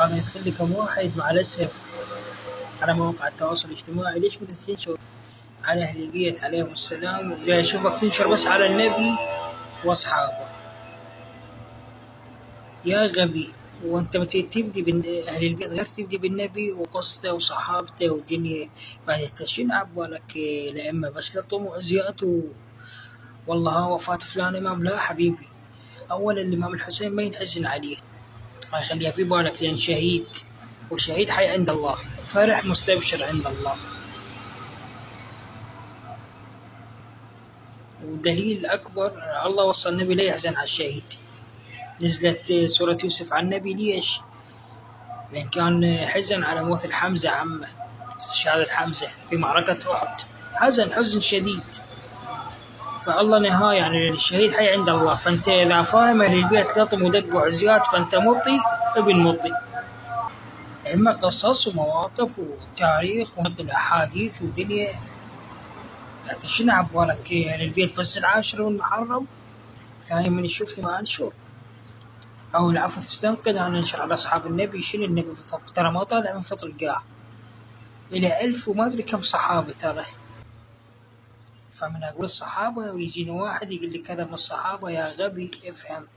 قام يدخل لي كم واحد مع الأسف على مواقع التواصل الاجتماعي، ليش بدك تنشر على أهل البيت عليهم السلام وجاي أشوفك تنشر بس على النبي وأصحابه؟ يا غبي، وأنت تبدي بأهل البيت غير تبدي بالنبي وقصته وصحابته ودنيا. بعد تشين عبالك الأئمة بس لطموا عزيات والله وفاة فلان إمام؟ لا حبيبي، أولا الإمام الحسين ما ينحزن عليه، ما يخليها في بالك، لأن شهيد، والشهيد حي عند الله، فرح مستبشر عند الله. ودليل أكبر الله وصى النبي لا يحزن على الشهيد. نزلت سورة يوسف عن النبي ليش؟ لأن كان حزن على موت الحمزة عمه، استشهاد الحمزة في معركة أحد، حزن شديد. فالله نهاية يعني الشهيد حي عند الله. فأنت إذا فاهم أهل البيت لطم ودق وعزيات فأنت مطي ابن مطي. إما قصص ومواقف وتاريخ ونقل أحاديث ودنيا. يعني شنو عبالك أهل البيت بس العاشر من محرم، ثاني من يشوفني ما أنشر، أو العفو تستنقذ أنا أنشر على أصحاب النبي. شنو النبي ترى ما طالع من فطر القاع، إلى 1000 وما أدري كم صحابة ترى. فمن أقول الصحابة ويجيني واحد يقول لي كذا من الصحابة، يا غبي افهم.